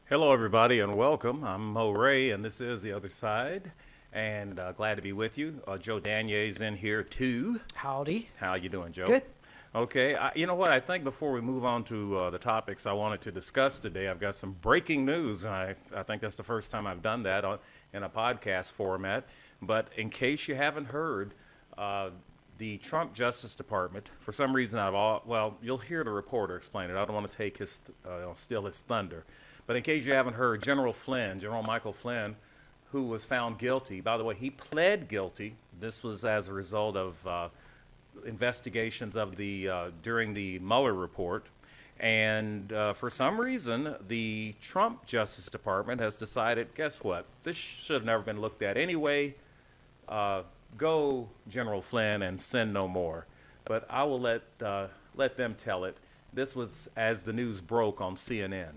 Hello, everybody, and welcome. I'm Mo Ray, and this is The Other Side, and glad to be with you. Joe Danier's in here, too. Howdy. How you doing, Joe? Good. Okay, you know what? I think before we move on to the topics I wanted to discuss today, I've got some breaking news, and I think that's the first time I've done that in a podcast format. But in case you haven't heard, uh, the Trump Justice Department, for some reason, well, you'll hear the reporter explain it. I don't want to take steal his thunder. But in case you haven't heard, General Michael Flynn, who was found guilty, by the way, he pled guilty. This was as a result of investigations of during the Mueller report. And for some reason, the Trump Justice Department has decided, guess what? This should have never been looked at anyway. Uh, Go, General Flynn, and sin no more. But I will let them tell it. This was as the news broke on CNN.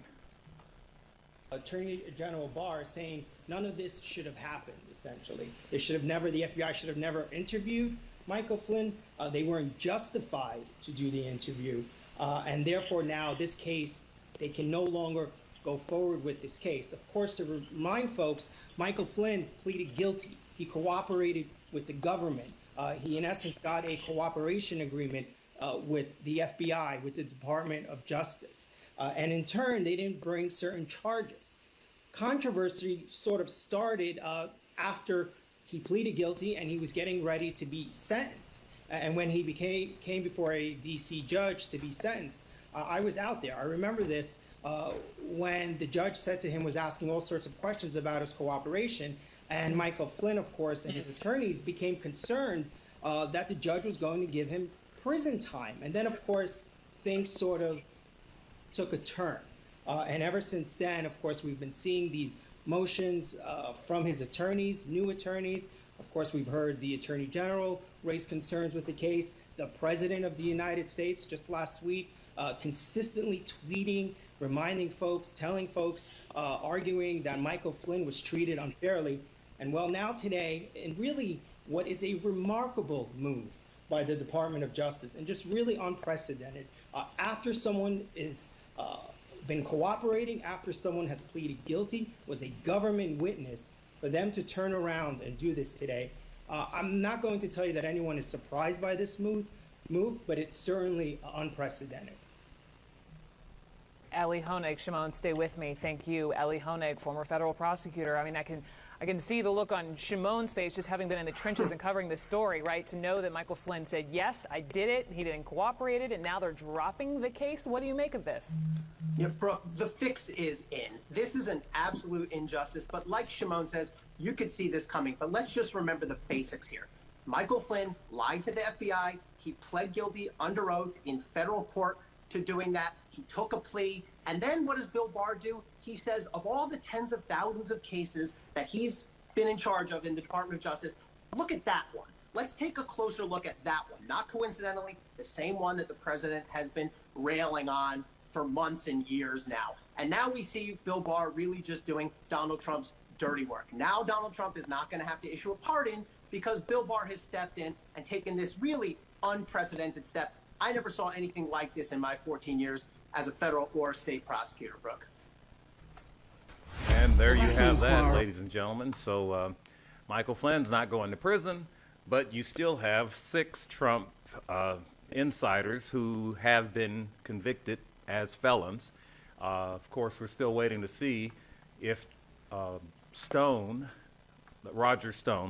Attorney General Barr saying none of this should have happened, essentially. The FBI should have never interviewed Michael Flynn. They weren't justified to do the interview. And therefore now this case, they can no longer go forward with this case. Of course, to remind folks, Michael Flynn pleaded guilty. He cooperated with the government. He, in essence, got a cooperation agreement with the FBI, with the Department of Justice. And in turn, they didn't bring certain charges. Controversy sort of started after he pleaded guilty and he was getting ready to be sentenced. And when he came before a DC judge to be sentenced, I was out there. I remember this when the judge said to him, was asking all sorts of questions about his cooperation. And Michael Flynn, of course, and his attorneys became concerned that the judge was going to give him prison time. And then, of course, things sort of took a turn. And ever since then, of course, we've been seeing these motions from his attorneys, new attorneys. Of course, we've heard the Attorney General raise concerns with the case. The President of the United States just last week consistently tweeting, reminding folks, telling folks, arguing that Michael Flynn was treated unfairly. And well, now today, and really what is a remarkable move by the Department of Justice and just really unprecedented, after someone is been cooperating, after someone has pleaded guilty, was a government witness, for them to turn around and do this today. I'm not going to tell you that anyone is surprised by this move, but it's certainly unprecedented. Ellie Honig, Shimon, stay with me. Thank you. Ellie Honig, former federal prosecutor. I mean, I can see the look on Shimon's face just having been in the trenches and covering this story, right? To know that Michael Flynn said, yes, I did it, he then cooperated, and now they're dropping the case. What do you make of this? Yeah, Brooke, the fix is in. This is an absolute injustice, but like Shimon says, you could see this coming. But let's just remember the basics here. Michael Flynn lied to the FBI. He pled guilty under oath in federal court to doing that. He took a plea. And then what does Bill Barr do? He says of all the tens of thousands of cases that he's been in charge of in the Department of Justice, look at that one. Let's take a closer look at that one. Not coincidentally, the same one that the president has been railing on for months and years now. And now we see Bill Barr really just doing Donald Trump's dirty work. Now Donald Trump is not going to have to issue a pardon because Bill Barr has stepped in and taken this really unprecedented step. I never saw anything like this in my 14 years as a federal or state prosecutor, Brooke. And there you have that, ladies and gentlemen. So Michael Flynn's not going to prison, but you still have 6 Trump insiders who have been convicted as felons. Of course, we're still waiting to see if Roger Stone,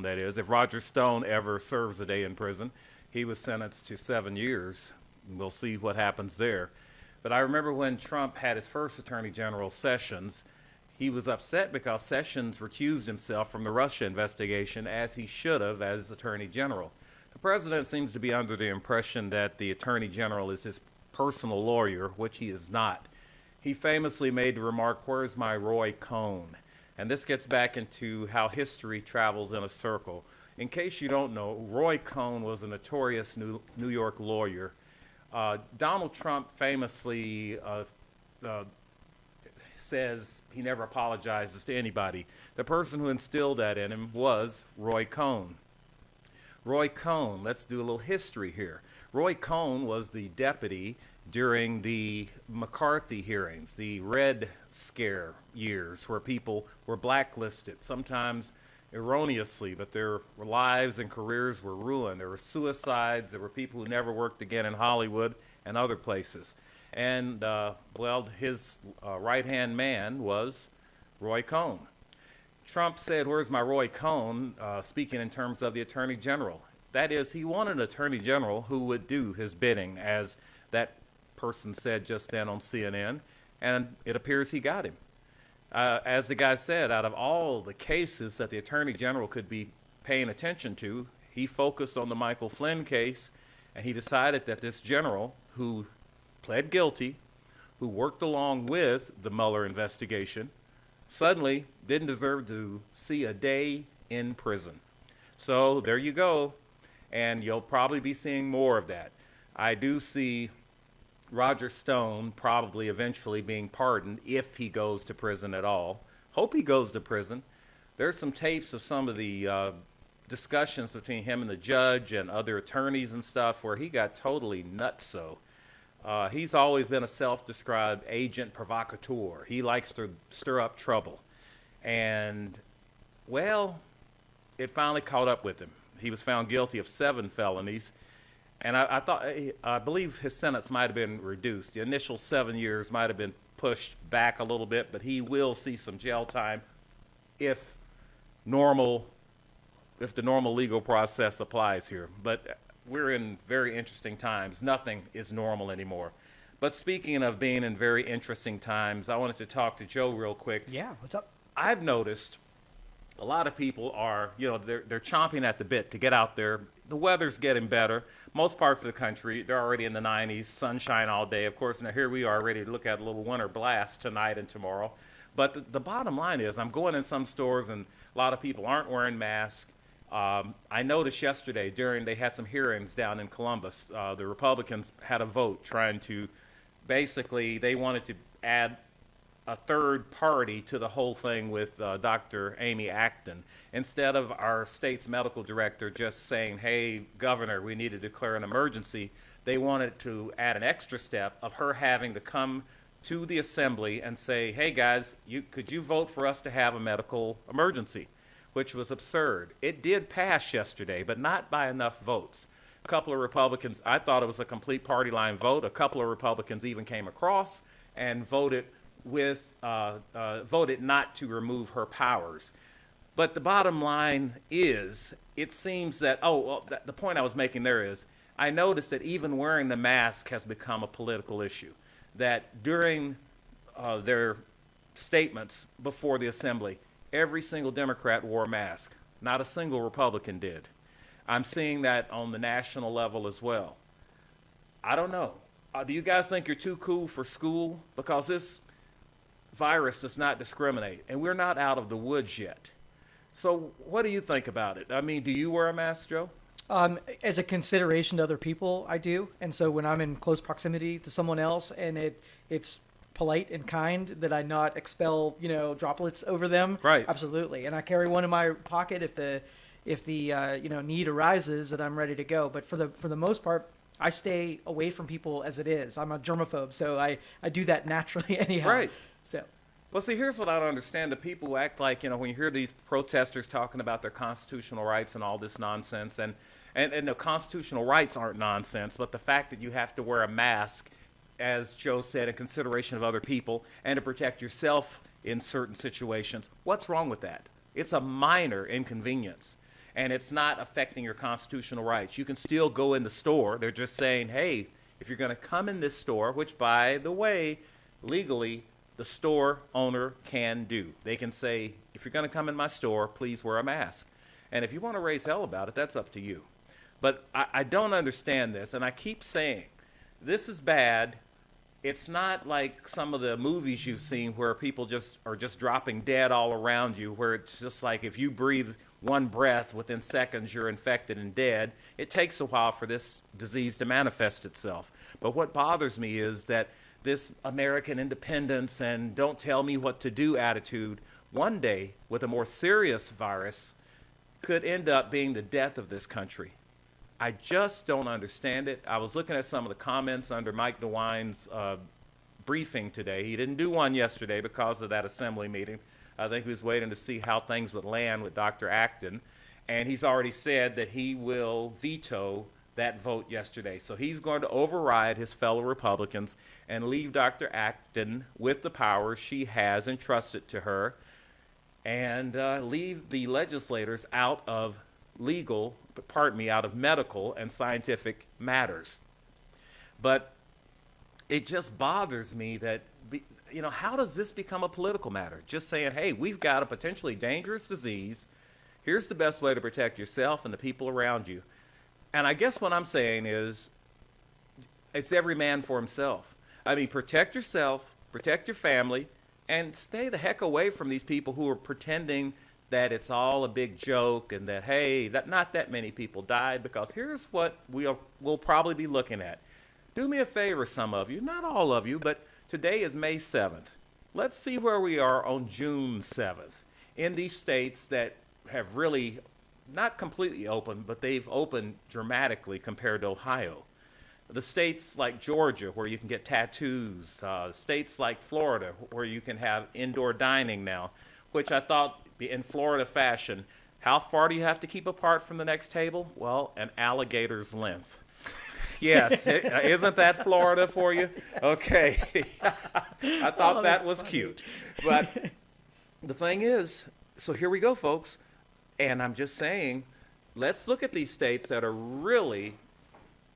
that is, if Roger Stone ever serves a day in prison. He was sentenced to 7 years. We'll see what happens there. But I remember when Trump had his first Attorney General, Sessions, he was upset because Sessions recused himself from the Russia investigation, as he should have as Attorney General. The president seems to be under the impression that the Attorney General is his personal lawyer, which he is not. He famously made the remark, "Where's my Roy Cohn?" And this gets back into how history travels in a circle. In case you don't know, Roy Cohn was a notorious New York lawyer. Donald Trump famously says he never apologizes to anybody. The person who instilled that in him was Roy Cohn. Roy Cohn, let's do a little history here. Roy Cohn was the deputy during the McCarthy hearings, the Red Scare years, where people were blacklisted, sometimes erroneously, but their lives and careers were ruined. There were suicides. There were people who never worked again in Hollywood and other places. And, well, his right-hand man was Roy Cohn. Trump said, "Where's my Roy Cohn?" Speaking in terms of the Attorney General. That is, he wanted an Attorney General who would do his bidding, as that person said just then on CNN, and it appears he got him. As the guy said, out of all the cases that the Attorney General could be paying attention to, he focused on the Michael Flynn case, and he decided that this general who pled guilty, who worked along with the Mueller investigation, suddenly didn't deserve to see a day in prison. So there you go, and you'll probably be seeing more of that. I do see Roger Stone probably eventually being pardoned if he goes to prison at all. Hope he goes to prison. There's some tapes of some of the discussions between him and the judge and other attorneys and stuff where he got totally nutso. He's always been a self-described agent provocateur. He likes to stir up trouble. And, well, it finally caught up with him. He was found guilty of 7 felonies. And I believe his sentence might have been reduced. The initial 7 years might have been pushed back a little bit, but he will see some jail time if the normal legal process applies here. But we're in very interesting times. Nothing is normal anymore. But speaking of being in very interesting times, I wanted to talk to Joe real quick. Yeah, what's up? I've noticed a lot of people are, they're chomping at the bit to get out there. The weather's getting better. Most parts of the country, they're already in the 90s, sunshine all day. Of course, now here we are ready to look at a little winter blast tonight and tomorrow. But the bottom line is I'm going in some stores and a lot of people aren't wearing masks. I noticed yesterday they had some hearings down in Columbus. The Republicans had a vote trying to, basically, they wanted to add a third party to the whole thing with Dr. Amy Acton. Instead of our state's medical director just saying, "Hey, Governor, we need to declare an emergency," they wanted to add an extra step of her having to come to the assembly and say, "Hey, guys, could you vote for us to have a medical emergency?" Which was absurd. It did pass yesterday, but not by enough votes. A couple of Republicans, I thought it was a complete party line vote. A couple of Republicans even came across and voted not to remove her powers. But the bottom line is, it seems that, the point I was making there is, I noticed that even wearing the mask has become a political issue. That during their statements before the assembly, every single Democrat wore a mask. Not a single Republican did. I'm seeing that on the national level as well. I don't know. Do you guys think you're too cool for school? Because this virus does not discriminate, and we're not out of the woods yet. So what do you think about it? I mean, do you wear a mask, Joe? As a consideration to other people, I do. And so when I'm in close proximity to someone else and it's polite and kind that I not expel, droplets over them. Right. Absolutely. And I carry one in my pocket if the need arises that I'm ready to go. But for the most part, I stay away from people as it is. I'm a germaphobe, so I do that naturally anyhow. Right. So. Well, see, here's what I don't understand. The people who act like, when you hear these protesters talking about their constitutional rights and all this nonsense, and the constitutional rights aren't nonsense, but the fact that you have to wear a mask, as Joe said, in consideration of other people and to protect yourself in certain situations, what's wrong with that? It's a minor inconvenience, and it's not affecting your constitutional rights. You can still go in the store. They're just saying, hey, if you're going to come in this store, which, by the way, legally, the store owner can do. They can say, if you're going to come in my store, please wear a mask. And if you want to raise hell about it, that's up to you. But I don't understand this, and I keep saying, this is bad. It's not like some of the movies you've seen where people are just dropping dead all around you, where it's just like if you breathe one breath, within seconds you're infected and dead. It takes a while for this disease to manifest itself. But what bothers me is that this American independence and don't tell me what to do attitude, one day with a more serious virus, could end up being the death of this country. I just don't understand it. I was looking at some of the comments under Mike DeWine's briefing today. He didn't do one yesterday because of that assembly meeting. I think he was waiting to see how things would land with Dr. Acton. And he's already said that he will veto that vote yesterday. So he's going to override his fellow Republicans and leave Dr. Acton with the powers she has entrusted to her, and leave the legislators out of out of medical and scientific matters. But it just bothers me that, how does this become a political matter? Just saying, hey, we've got a potentially dangerous disease. Here's the best way to protect yourself and the people around you. And I guess what I'm saying is, it's every man for himself. I mean, protect yourself, protect your family, and stay the heck away from these people who are pretending that it's all a big joke and that, hey, not that many people died, because here's what we'll probably be looking at. Do me a favor, some of you, not all of you, but today is May 7th. Let's see where we are on June 7th in these states that have really not completely opened, but they've opened dramatically compared to Ohio. The states like Georgia, where you can get tattoos, states like Florida, where you can have indoor dining now, which I thought, in Florida fashion, how far do you have to keep apart from the next table? Well, an alligator's length. Yes, isn't that Florida for you? Okay. I thought that was funny. Cute. But the thing is, so here we go, folks. And I'm just saying, let's look at these states that are really,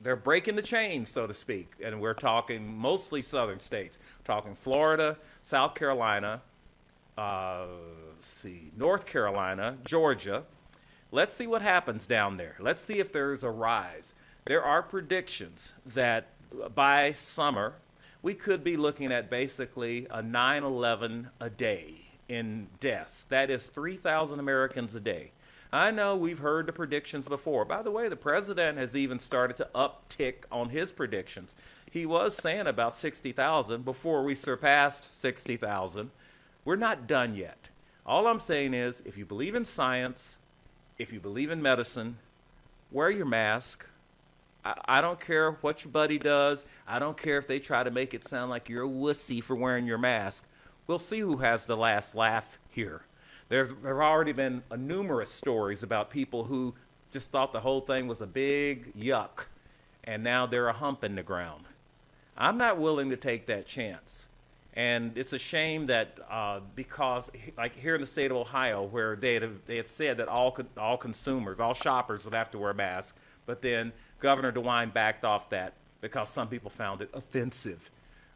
they're breaking the chain, so to speak. And we're talking mostly southern states. We're talking Florida, South Carolina, North Carolina, Georgia. Let's see what happens down there. Let's see if there's a rise. There are predictions that by summer, we could be looking at basically a 9/11 a day in deaths. That is 3,000 Americans a day. I know we've heard the predictions before. By the way, the president has even started to uptick on his predictions. He was saying about 60,000 before we surpassed 60,000. We're not done yet. All I'm saying is, if you believe in science, if you believe in medicine, wear your mask. I don't care what your buddy does. I don't care if they try to make it sound like you're a wussy for wearing your mask. We'll see who has the last laugh here. There have already been numerous stories about people who just thought the whole thing was a big yuck, and now they're a hump in the ground. I'm not willing to take that chance. And it's a shame that because, like here in the state of Ohio, where they had said that all consumers, all shoppers would have to wear masks, but then Governor DeWine backed off that because some people found it offensive.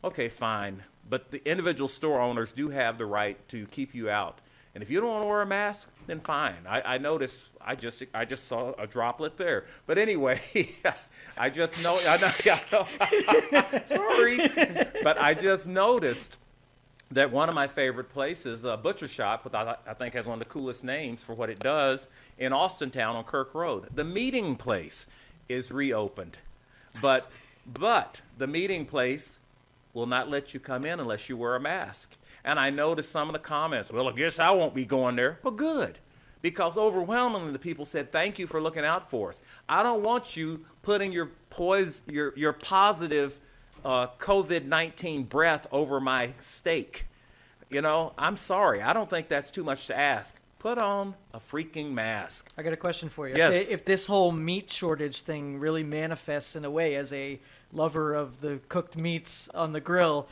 Okay, fine. But the individual store owners do have the right to keep you out. And if you don't want to wear a mask, then fine. I noticed, I just saw a droplet there. But anyway, I know, sorry. But I just noticed that one of my favorite places, a butcher shop, which I think has one of the coolest names for what it does, in Austintown on Kirk Road. The Meeting Place is reopened. But the Meeting Place will not let you come in unless you wear a mask. And I noticed some of the comments, well, I guess I won't be going there. Well, good. Because overwhelmingly the people said, thank you for looking out for us. I don't want you putting your positive COVID-19 breath over my steak. I'm sorry. I don't think that's too much to ask. Put on a freaking mask. I got a question for you. Yes. If this whole meat shortage thing really manifests in a way as a lover of the cooked meats on the grill,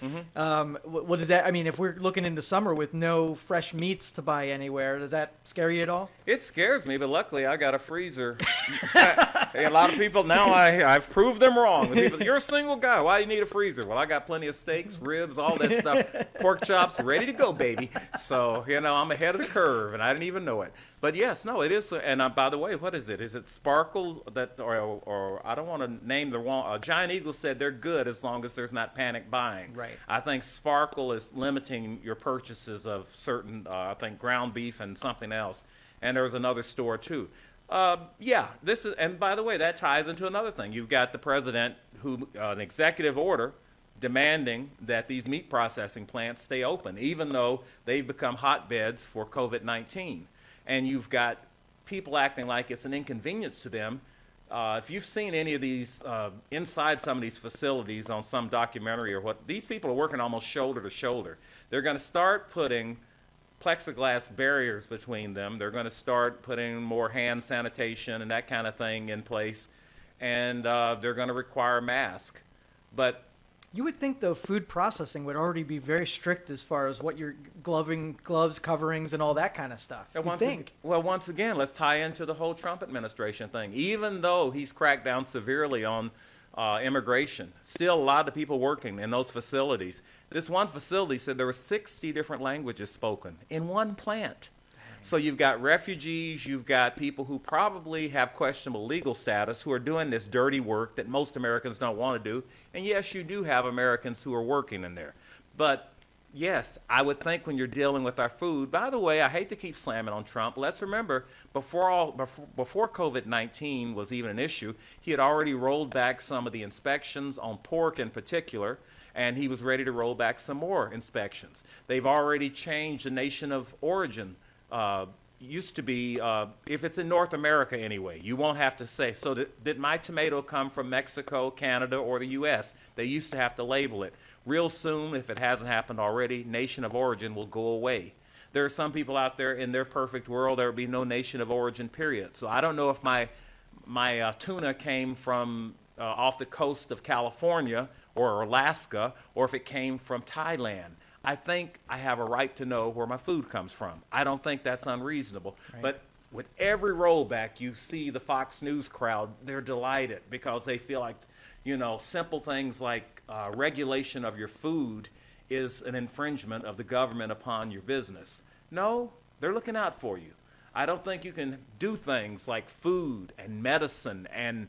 what does that, I mean, if we're looking into summer with no fresh meats to buy anywhere, does that scare you at all? It scares me, but luckily I got a freezer. A lot of people now, I've proved them wrong. The people, you're a single guy, why do you need a freezer? Well, I got plenty of steaks, ribs, all that stuff, pork chops, ready to go, baby. So, I'm ahead of the curve, and I didn't even know it. But yes, no, it is. And by the way, what is it? Is it Sparkle that, or I don't want to name the wrong. Giant Eagle said they're good as long as there's not panic buying. Right. I think Sparkle is limiting your purchases of certain, I think ground beef and something else. And there was another store too. This is, and by the way, that ties into another thing. You've got the president who, an executive order demanding that these meat processing plants stay open, even though they've become hotbeds for COVID-19. And you've got people acting like it's an inconvenience to them If you've seen any of these inside some of these facilities on some documentary or what, these people are working almost shoulder to shoulder. They're going to start putting plexiglass barriers between them. They're going to start putting more hand sanitation and that kind of thing in place, and they're going to require masks. But You would think, though, food processing would already be very strict as far as what your gloves, coverings, and all that kind of stuff. You'd think. Once again, let's tie into the whole Trump administration thing. Even though he's cracked down severely on immigration, still a lot of people working in those facilities. This one facility said there were 60 different languages spoken in one plant. So you've got refugees, you've got people who probably have questionable legal status who are doing this dirty work that most Americans don't want to do. And yes, you do have Americans who are working in there. But yes, I would think when you're dealing with our food, by the way, I hate to keep slamming on Trump. Let's remember, before COVID-19 was even an issue, he had already rolled back some of the inspections on pork in particular, and he was ready to roll back some more inspections. They've already changed the nation of origin. Used to be, if it's in North America anyway, you won't have to say, so did my tomato come from Mexico, Canada, or the U.S.? They used to have to label it. Real soon, if it hasn't happened already, nation of origin will go away. There are some people out there in their perfect world, there would be no nation of origin, period. So I don't know if my tuna came from off the coast of California or Alaska, or if it came from Thailand. I think I have a right to know where my food comes from. I don't think that's unreasonable. Right. But with every rollback, you see the Fox News crowd, they're delighted because they feel like, simple things like regulation of your food is an infringement of the government upon your business. No, they're looking out for you. I don't think you can do things like food and medicine and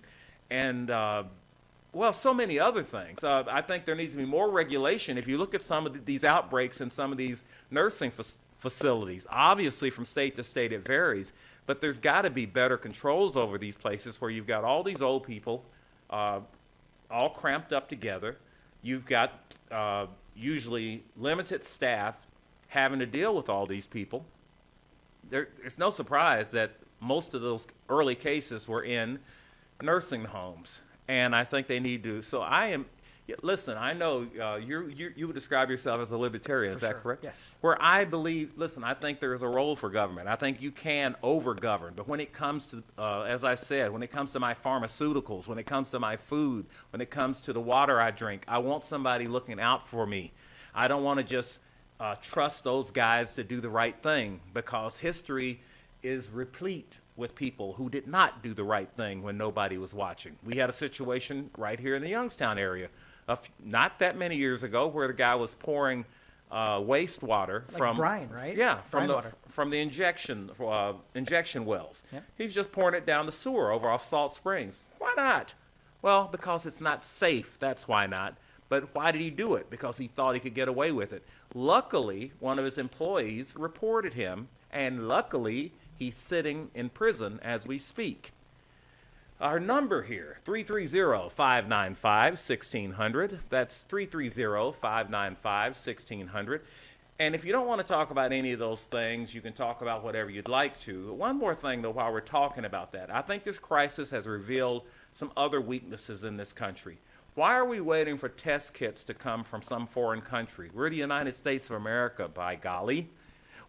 so many other things. I think there needs to be more regulation. If you look at some of these outbreaks in some of these nursing facilities, obviously from state to state it varies, but there's got to be better controls over these places where you've got all these old people all cramped up together. You've got usually limited staff having to deal with all these people. It's no surprise that most of those early cases were in nursing homes. And I think they need to. So listen, I know you would describe yourself as a libertarian. Is that correct? Yes. Where I believe, listen, I think there is a role for government. I think you can over-govern. But when it comes to, as I said, when it comes to my pharmaceuticals, when it comes to my food, when it comes to the water I drink, I want somebody looking out for me. I don't want to just trust those guys to do the right thing, because history is replete with people who did not do the right thing when nobody was watching. We had a situation right here in the Youngstown area, not that many years ago, where the guy was pouring wastewater from brine, right? Yeah, from the injection wells. Yep. He's just pouring it down the sewer over off Salt Springs. Why not? Well, because it's not safe. That's why not. But why did he do it? Because he thought he could get away with it. Luckily, one of his employees reported him, and luckily, he's sitting in prison as we speak. Our number here, 330-595-1600. That's 330-595-1600. And if you don't want to talk about any of those things, you can talk about whatever you'd like to. One more thing, though, while we're talking about that. I think this crisis has revealed some other weaknesses in this country. Why are we waiting for test kits to come from some foreign country? We're the United States of America, by golly.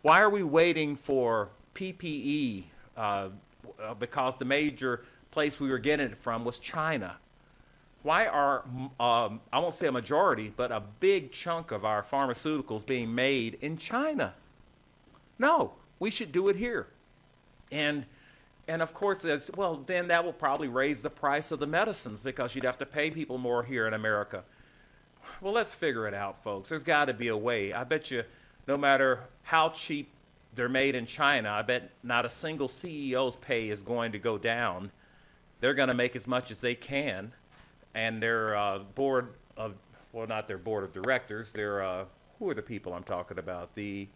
Why are we waiting for PPE because the major place we were getting it from was China? Why are, I won't say a majority, but a big chunk of our pharmaceuticals being made in China? No, we should do it here. And of course, then that will probably raise the price of the medicines, because you'd have to pay people more here in America. Well, let's figure it out, folks. There's got to be a way. I bet you no matter how cheap they're made in China, I bet not a single CEO's pay is going to go down. They're going to make as much as they can, and their board of, not their board of directors, their, who are the people I'm talking about? The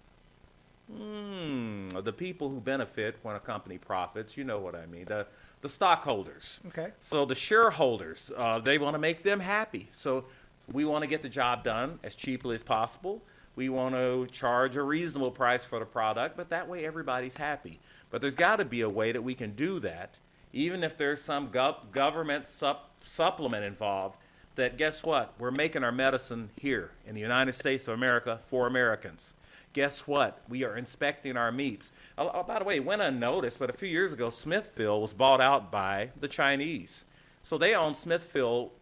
people who benefit when a company profits, you know what I mean, the stockholders. Okay. So the shareholders, they want to make them happy. So we want to get the job done as cheaply as possible. We want to charge a reasonable price for the product, but that way everybody's happy. But there's got to be a way that we can do that even if there's some government supplement involved, that guess what? We're making our medicine here in the United States of America for Americans. Guess what? We are inspecting our meats. By the way, it went unnoticed, but a few years ago, Smithfield was bought out by the Chinese. So they own Smithfield,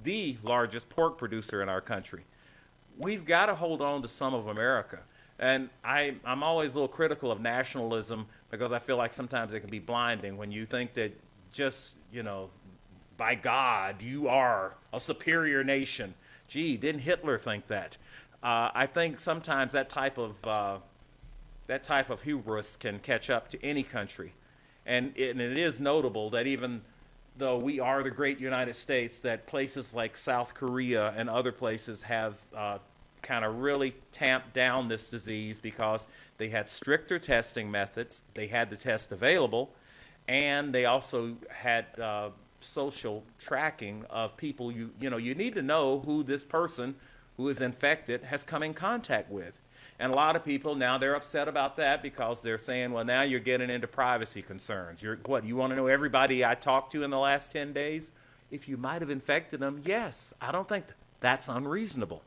the largest pork producer in our country. We've got to hold on to some of America. And I'm always a little critical of nationalism because I feel like sometimes it can be blinding when you think that just, by God, you are a superior nation. Gee, didn't Hitler think that? I think sometimes that type of hubris can catch up to any country. And it is notable that even though we are the great United States, that places like South Korea and other places have kind of really tamped down this disease because they had stricter testing methods, they had the test available, and they also had social tracking of people. You need to know who this person who is infected has come in contact with. And a lot of people now, they're upset about that because they're saying, well, now you're getting into privacy concerns. You want to know everybody I talked to in the last 10 days? If you might have infected them, yes. I don't think that's unreasonable.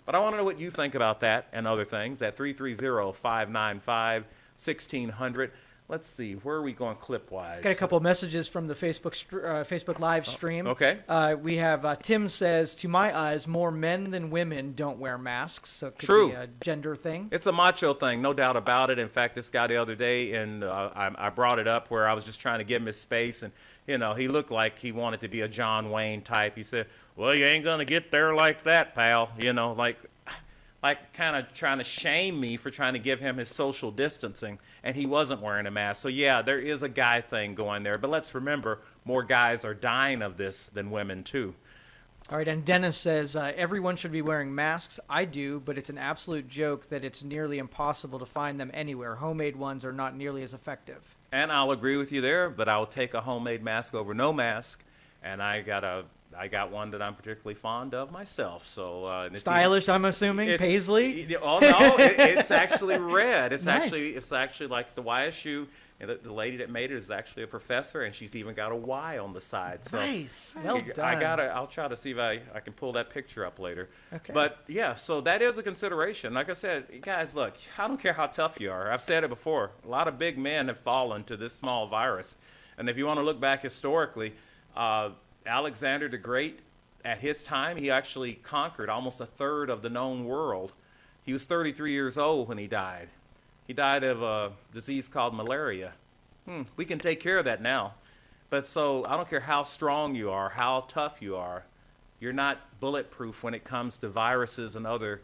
But I want to know what you think about that and other things at 330-595-1600. Let's see, where are we going clip-wise? Got a couple of messages from the Facebook Live stream. Okay. We have Tim says, to my eyes, more men than women don't wear masks. So it could True. be a gender thing. It's a macho thing, no doubt about it. In fact, this guy the other day, and I brought it up where I was just trying to give him his space, and he looked like he wanted to be a John Wayne type. He said, well, you ain't going to get there like that, pal. Like kind of trying to shame me for trying to give him his social distancing, and he wasn't wearing a mask. So yeah, there is a guy thing going there, but let's remember, more guys are dying of this than women too. All right, and Dennis says, everyone should be wearing masks. I do, but it's an absolute joke that it's nearly impossible to find them anywhere. Homemade ones are not nearly as effective. And I'll agree with you there, but I'll take a homemade mask over no mask, and I got one that I'm particularly fond of myself. So stylish, I'm assuming. Paisley. Oh no, it's actually red. It's Nice. it's actually like the YSU. And the lady that made it is actually a professor, and she's even got a Y on the side. So Nice. Well done. I'll try to see if I can pull that picture up later. Okay. But yeah, so that is a consideration. Like I said, guys, look, I don't care how tough you are. I've said it before. A lot of big men have fallen to this small virus. And if you want to look back historically, Alexander the Great, at his time, he actually conquered almost a third of the known world. He was 33 years old when he died. He died of a disease called malaria. We can take care of that now. But so I don't care how strong you are, how tough you are, you're not bulletproof when it comes to viruses and other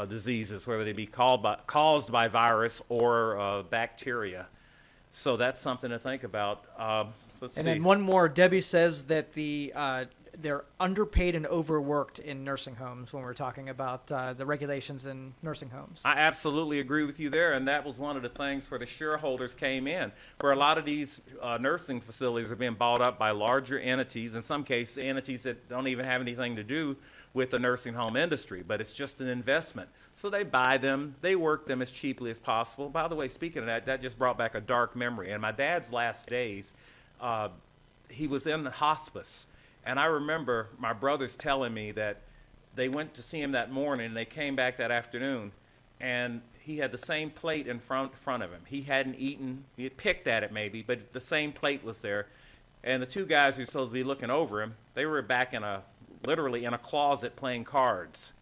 diseases, whether they be caused by virus or bacteria. So that's something to think about. Let's see. And then one more. Debbie says that they're underpaid and overworked in nursing homes when we're talking about the regulations in nursing homes. I absolutely agree with you there, and that was one of the things where the shareholders came in, where a lot of these nursing facilities are being bought up by larger entities, in some cases entities that don't even have anything to do with the nursing home industry, but it's just an investment. So they buy them, they work them as cheaply as possible. By the way, speaking of that, that just brought back a dark memory. In my dad's last days, he was in hospice. And I remember my brothers telling me that they went to see him that morning and they came back that afternoon and he had the same plate in front of him. He hadn't eaten, he had picked at it maybe, but the same plate was there. And the two guys who were supposed to be looking over him, they were back literally in a closet playing cards.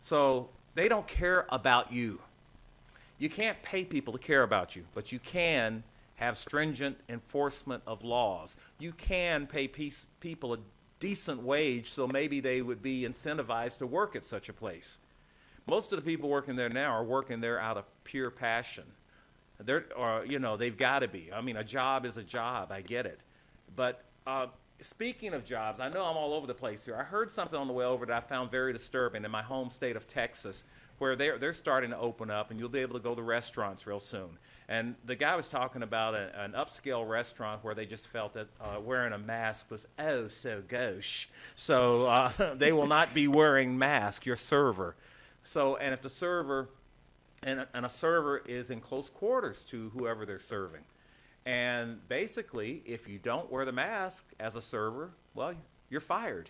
So they don't care about you. You can't pay people to care about you, but you can have stringent enforcement of laws. You can pay people a decent wage so maybe they would be incentivized to work at such a place. Most of the people working there now are working there out of pure passion. They've got to be. I mean, a job is a job. I get it. But speaking of jobs, I know I'm all over the place here. I heard something on the way over that I found very disturbing in my home state of Texas, where they're starting to open up, and you'll be able to go to restaurants real soon. And the guy was talking about an upscale restaurant where they just felt that wearing a mask was oh so gauche. So they will not be wearing masks, your server. So, and if the server, and a server is in close quarters to whoever they're serving. And basically, if you don't wear the mask as a server, well, you're fired.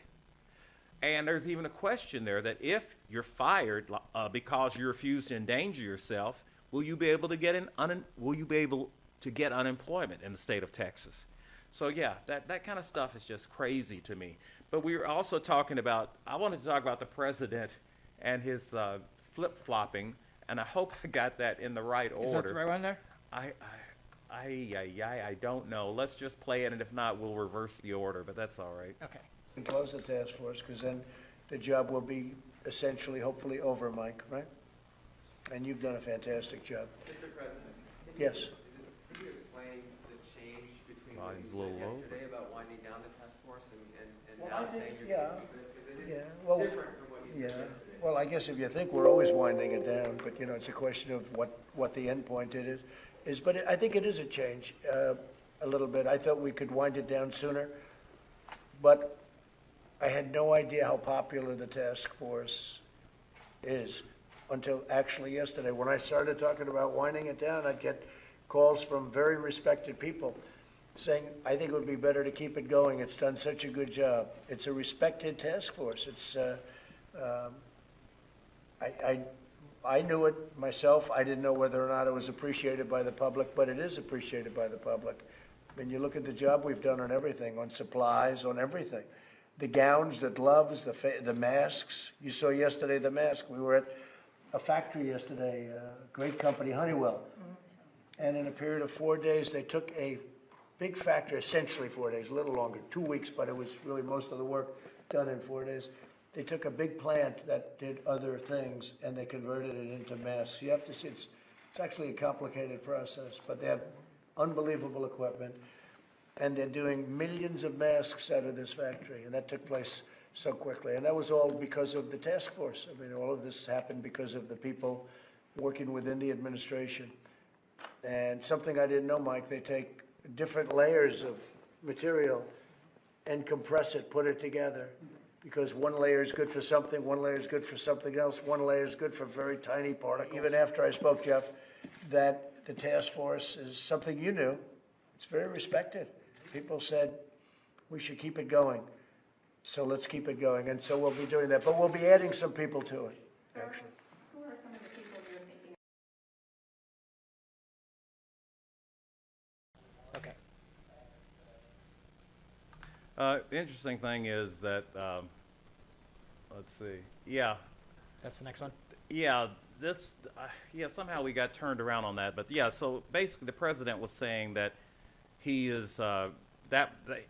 And there's even a question there that if you're fired because you refuse to endanger yourself, will you be able to get unemployment in the state of Texas? So yeah, that kind of stuff is just crazy to me. But we were also talking about, I wanted to talk about the president and his flip-flopping, and I hope I got that in the right order. Is that the right one there? I don't know. Let's just play it, and if not, we'll reverse the order, but that's all right. Okay. And close the task force, because then the job will be essentially, hopefully, over, Mike, right? And you've done a fantastic job. Mr. President. Yes. Could you explain the change between what Volume's a you little said low. yesterday about winding down the task force and Well, now I think, saying you're yeah, going to keep it? Because it is Yeah, well, different from what you yeah. said yesterday. Well, I guess if you think we're always winding it down, but, it's a question of what the end point it is. But I think it is a change, a little bit. I thought we could wind it down sooner, but I had no idea how popular the task force is until actually yesterday. When I started talking about winding it down, I'd get calls from very respected people saying, I think it would be better to keep it going. It's done such a good job. It's a respected task force. It's, I knew it myself. I didn't know whether or not it was appreciated by the public, but it is appreciated by the public. When you look at the job we've done on everything, on supplies, on everything. The gowns, the gloves, the masks. You saw yesterday the mask. We were at a factory yesterday, a great company, Honeywell. And in a period of 4 days, they took a big factory, essentially 4 days, a little longer, 2 weeks, but it was really most of the work done in 4 days. They took a big plant that did other things and they converted it into masks. You have to see, it's actually a complicated process, but they have unbelievable equipment. And they're doing millions of masks out of this factory, and that took place so quickly. And that was all because of the task force. I mean, all of this happened because of the people working within the administration. And something I didn't know, Mike, they take different layers of material and compress it, put it together, because one layer is good for something, one layer is good for something else, one layer is good for very tiny particles. Even after I spoke, Jeff, that the task force is something you knew. It's very respected. People said we should keep it going. So let's keep it going. And so we'll be doing that. But we'll be adding some people to it, actually. Who are some of the people you're thinking? Okay. The interesting thing is that, let's see, yeah, That's the next one. yeah, somehow we got turned around on that. But yeah, so basically the president was saying that he is,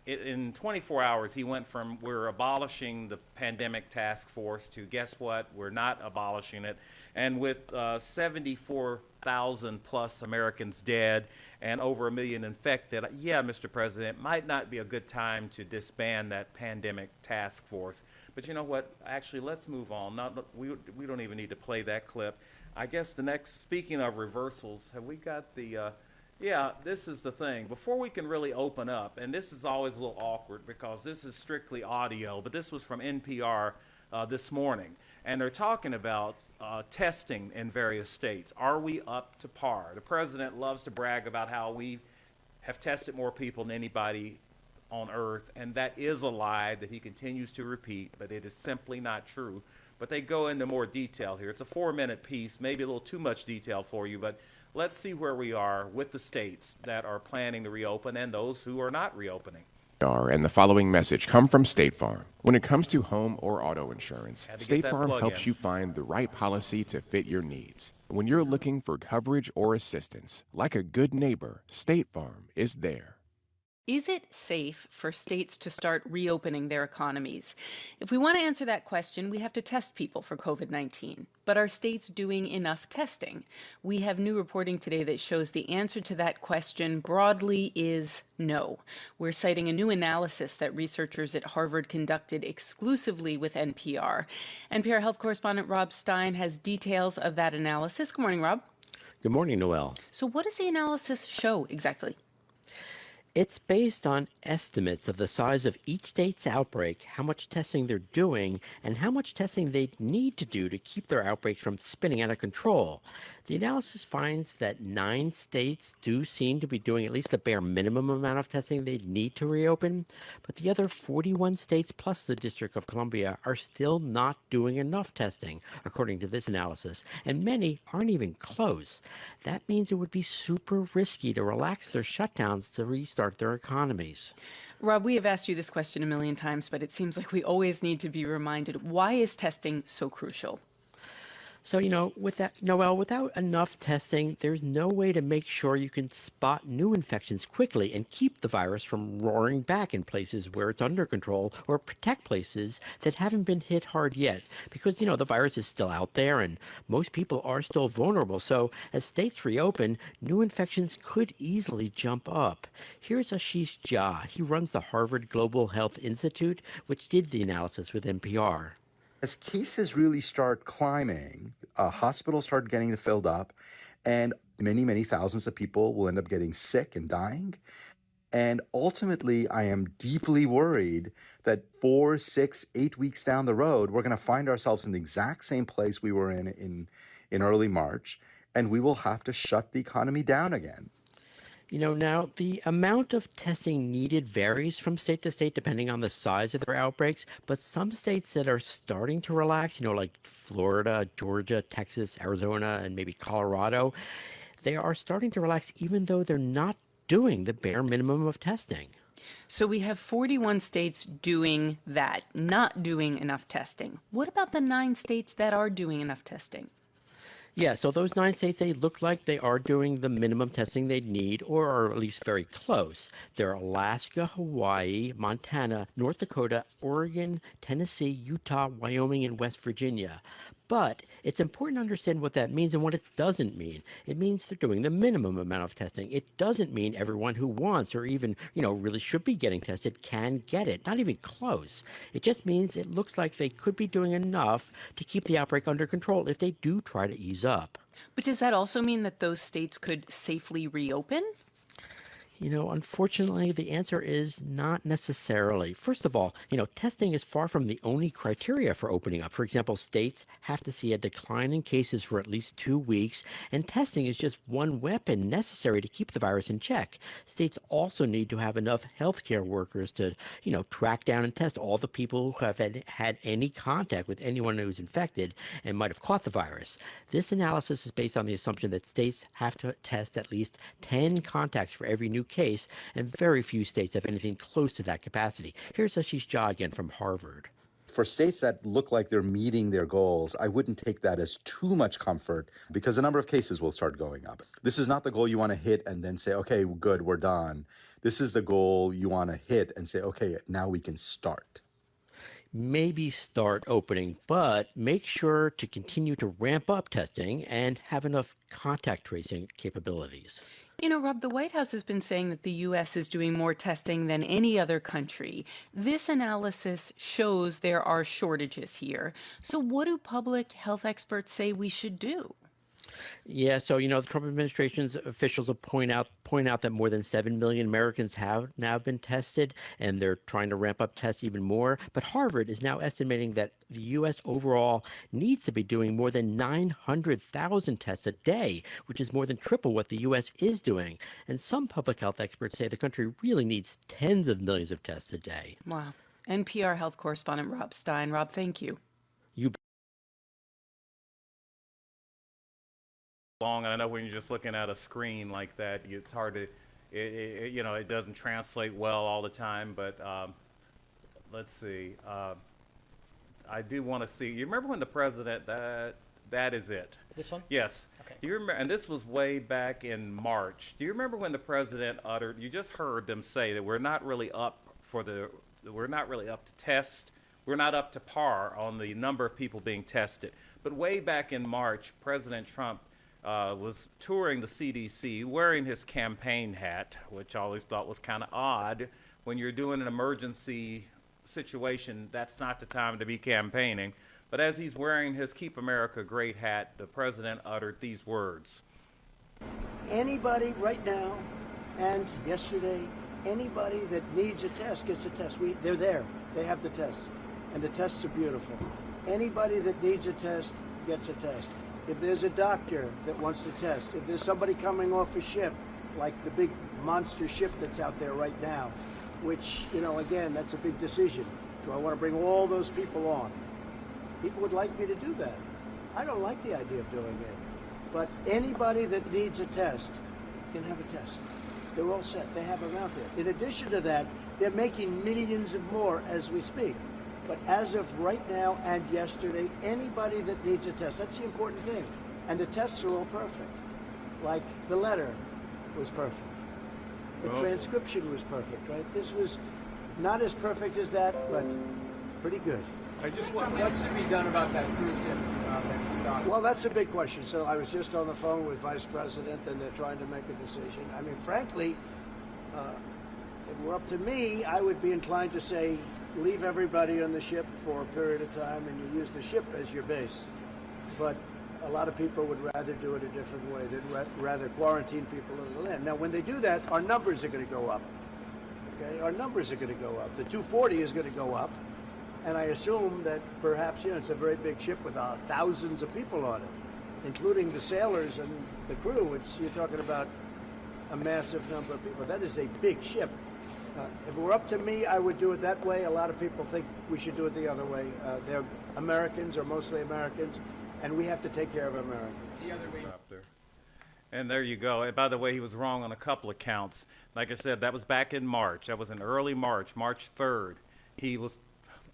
in 24 hours, he went from we're abolishing the pandemic task force to guess what, we're not abolishing it. And with 74,000 plus Americans dead and over 1 million infected, yeah, Mr. President, it might not be a good time to disband that pandemic task force. But you know what? Actually, let's move on. We don't even need to play that clip. I guess the next, speaking of reversals, have we got the, yeah, this is the thing. Before we can really open up, and this is always a little awkward because this is strictly audio, but this was from NPR this morning. And they're talking about testing in various states. Are we up to par? The president loves to brag about how we have tested more people than anybody on earth, and that is a lie that he continues to repeat, but it is simply not true. But they go into more detail here. It's a 4-minute piece, maybe a little too much detail for you, but let's see where we are with the states that are planning to reopen and those who are not reopening. And the following message come from State Farm. When it comes to home or auto insurance, Had to get State that Farm plug helps in. you find the right policy to fit your needs. When you're looking for coverage or assistance, like a good neighbor, State Farm is there. Is it safe for states to start reopening their economies? If we want to answer that question, we have to test people for COVID-19. But are states doing enough testing? We have new reporting today that shows the answer to that question broadly is no. We're citing a new analysis that researchers at Harvard conducted exclusively with NPR. NPR health correspondent Rob Stein has details of that analysis. Good morning, Rob. Good morning, Noelle. So what does the analysis show exactly? It's based on estimates of the size of each state's outbreak, how much testing they're doing, and how much testing they need to do to keep their outbreaks from spinning out of control. The analysis finds that 9 states do seem to be doing at least the bare minimum amount of testing they need to reopen, but the other 41 states plus the District of Columbia are still not doing enough testing, according to this analysis, and many aren't even close. That means it would be super risky to relax their shutdowns to restart their economies. Rob, we have asked you this question a million times, but it seems like we always need to be reminded, why is testing so crucial? So, without enough testing, there's no way to make sure you can spot new infections quickly and keep the virus from roaring back in places where it's under control, or protect places that haven't been hit hard yet. Because, the virus is still out there and most people are still vulnerable. So as states reopen, new infections could easily jump up. Here's Ashish Jha. He runs the Harvard Global Health Institute, which did the analysis with NPR. As cases really start climbing, hospitals start getting filled up, and many, many thousands of people will end up getting sick and dying. And ultimately, I am deeply worried that 4, 6, 8 weeks down the road, we're going to find ourselves in the exact same place we were in early March, and we will have to shut the economy down again. Now the amount of testing needed varies from state to state depending on the size of their outbreaks, but some states that are starting to relax, like Florida, Georgia, Texas, Arizona, and maybe Colorado, they are starting to relax even though they're not doing the bare minimum of testing. So we have 41 states doing that, not doing enough testing. What about the 9 states that are doing enough testing? Yeah, so those 9 states, they look like they are doing the minimum testing they need, or are at least very close. They're Alaska, Hawaii, Montana, North Dakota, Oregon, Tennessee, Utah, Wyoming, and West Virginia. But it's important to understand what that means and what it doesn't mean. It means they're doing the minimum amount of testing. It doesn't mean everyone who wants or even, really should be getting tested can get it. Not even close. It just means it looks like they could be doing enough to keep the outbreak under control if they do try to ease up. But does that also mean that those states could safely reopen? Unfortunately, the answer is not necessarily. First of all, testing is far from the only criteria for opening up. For example, states have to see a decline in cases for at least 2 weeks, and testing is just one weapon necessary to keep the virus in check. States also need to have enough healthcare workers to, track down and test all the people who have had any contact with anyone who's infected and might have caught the virus. This analysis is based on the assumption that states have to test at least 10 contacts for every new case, and very few states have anything close to that capacity. Here's Ashish Jha again from Harvard. For states that look like they're meeting their goals, I wouldn't take that as too much comfort because the number of cases will start going up. This is not the goal you want to hit and then say, okay, good, we're done. This is the goal you want to hit and say, okay, now we can start. Maybe start opening, but make sure to continue to ramp up testing and have enough contact tracing capabilities. Rob, the White House has been saying that the U.S. is doing more testing than any other country. This analysis shows there are shortages here. So what do public health experts say we should do? Yeah, so the Trump administration's officials will point out that more than 7 million Americans have now been tested, and they're trying to ramp up tests even more. But Harvard is now estimating that the U.S. overall needs to be doing more than 900,000 tests a day, which is more than triple what the U.S. is doing. And some public health experts say the country really needs tens of millions of tests a day. Wow. NPR health correspondent Rob Stein. Rob, thank you. Long, and I know when you're just looking at a screen like that, it's hard to, it doesn't translate well all the time. But let's see. I do want to see. You remember when the president? That is it. This one? Yes. Okay. Do you remember? And this was way back in March. Do you remember when the president uttered? You just heard them say that we're not really up to test. We're not up to par on the number of people being tested. But way back in March, President Trump was touring the CDC wearing his campaign hat, which I always thought was kind of odd. When you're doing an emergency situation, that's not the time to be campaigning. But as he's wearing his Keep America Great hat, the president uttered these words. Anybody right now and yesterday Anybody that needs a test gets a test. They're there. They have the tests. And the tests are beautiful. Anybody that needs a test gets a test. If there's a doctor that wants to test, if there's somebody coming off a ship, like the big monster ship that's out there right now, which, again, that's a big decision. Do I want to bring all those people on? People would like me to do that. I don't like the idea of doing it. But anybody that needs a test can have a test. They're all set. They have them out there. In addition to that, they're making millions of more as we speak. But as of right now and yesterday, anybody that needs a test, that's the important thing. And the tests are all perfect. Like the letter was perfect. The transcription was perfect, right? This was not as perfect as that, but pretty good. What should be done about that cruise ship that's stopped? Well, that's a big question. So I was just on the phone with Vice President, and they're trying to make a decision. I mean, frankly, if it were up to me, I would be inclined to say, leave everybody on the ship for a period of time, and you use the ship as your base. But a lot of people would rather do it a different way. They'd rather quarantine people on the land. Now, when they do that, our numbers are going to go up. Okay, our numbers are going to go up. The 240 is going to go up. And I assume that perhaps, it's a very big ship with thousands of people on it, including the sailors and the crew. You're talking about a massive number of people. That is a big ship. If it were up to me, I would do it that way. A lot of people think we should do it the other way. They're Americans, or mostly Americans, and we have to take care of Americans. The other way. And there you go. And by the way, he was wrong on a couple of counts. Like I said, that was back in March. That was in early March, March 3rd. He was,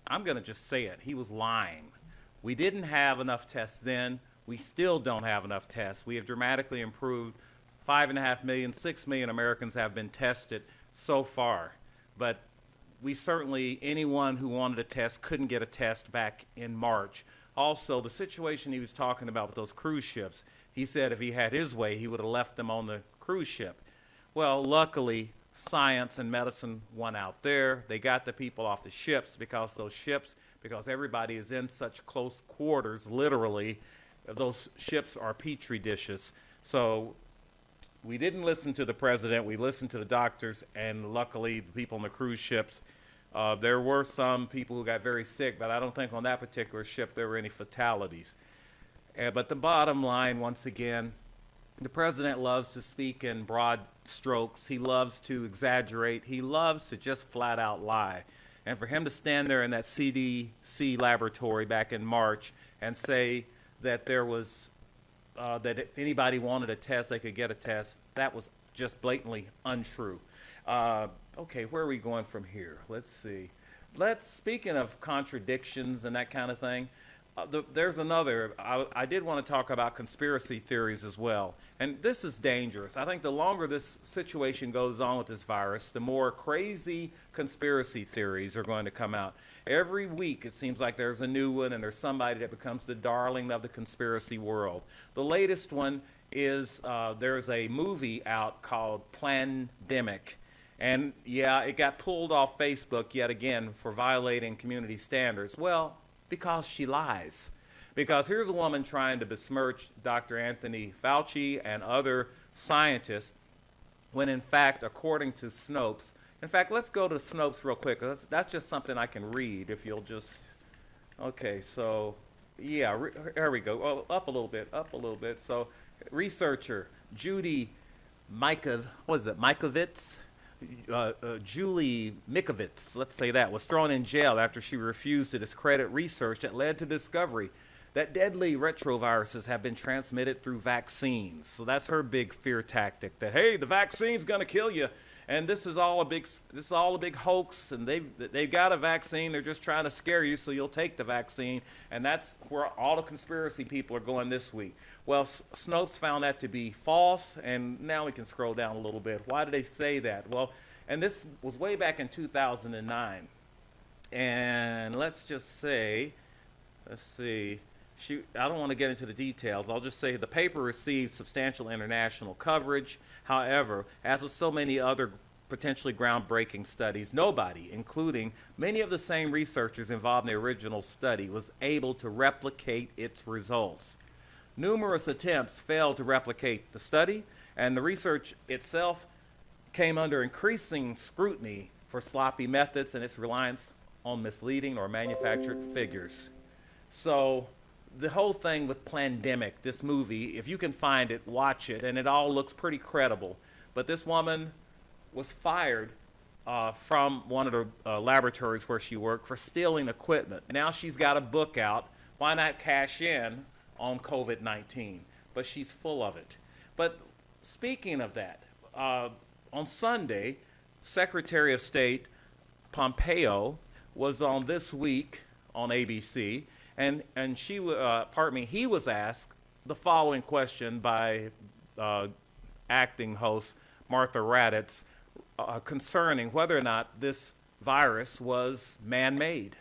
I'm going to just say it, he was lying. We didn't have enough tests then. We still don't have enough tests. We have dramatically improved. 5.5 million, 6 million Americans have been tested so far. But we certainly, anyone who wanted a test couldn't get a test back in March. Also, the situation he was talking about with those cruise ships, he said if he had his way, he would have left them on the cruise ship. Well, luckily, science and medicine won out there. They got the people off the ships because everybody is in such close quarters, literally, those ships are petri dishes. So we didn't listen to the president, we listened to the doctors, and luckily the people on the cruise ships, there were some people who got very sick, but I don't think on that particular ship there were any fatalities. But the bottom line, once again, the president loves to speak in broad strokes. He loves to exaggerate. He loves to just flat out lie. And for him to stand there in that CDC laboratory back in March and say that there was, that if anybody wanted a test, they could get a test, that was just blatantly untrue. Okay, where are we going from here? Let's see. Speaking of contradictions and that kind of thing, there's another, I did want to talk about conspiracy theories as well. And this is dangerous. I think the longer this situation goes on with this virus, the more crazy conspiracy theories are going to come out. Every week it seems like there's a new one, and there's somebody that becomes the darling of the conspiracy world. The latest one is there's a movie out called Plandemic. And yeah, it got pulled off Facebook yet again for violating community standards. Well, because she lies. Because here's a woman trying to besmirch Dr. Anthony Fauci and other scientists when in fact, according to Snopes, in fact, let's go to Snopes real quick. That's just something I can read if you'll just, okay, so yeah, here we go. Oh, up a little bit. So researcher Judy Mikovits, Julie Mikovits, let's say that, was thrown in jail after she refused to discredit research that led to discovery that deadly retroviruses have been transmitted through vaccines. So that's her big fear tactic, that hey, the vaccine's going to kill you, and this is all a big hoax, and they've got a vaccine, they're just trying to scare you so you'll take the vaccine, and that's where all the conspiracy people are going this week. Well, Snopes found that to be false, and now we can scroll down a little bit. Why did they say that? Well, and this was way back in 2009, and let's see. I don't want to get into the details. I'll just say the paper received substantial international coverage. However, as with so many other potentially groundbreaking studies, nobody, including many of the same researchers involved in the original study, was able to replicate its results. Numerous attempts failed to replicate the study, and the research itself came under increasing scrutiny for sloppy methods and its reliance on misleading or manufactured figures. So the whole thing with Plandemic, this movie, if you can find it, watch it, and it all looks pretty credible. But this woman was fired from one of the laboratories where she worked for stealing equipment. Now she's got a book out. Why not cash in on COVID-19? But she's full of it. But speaking of that, on Sunday, Secretary of State Pompeo was on This Week on ABC, and he was asked the following question by acting host Martha Raddatz concerning whether or not this virus was man-made.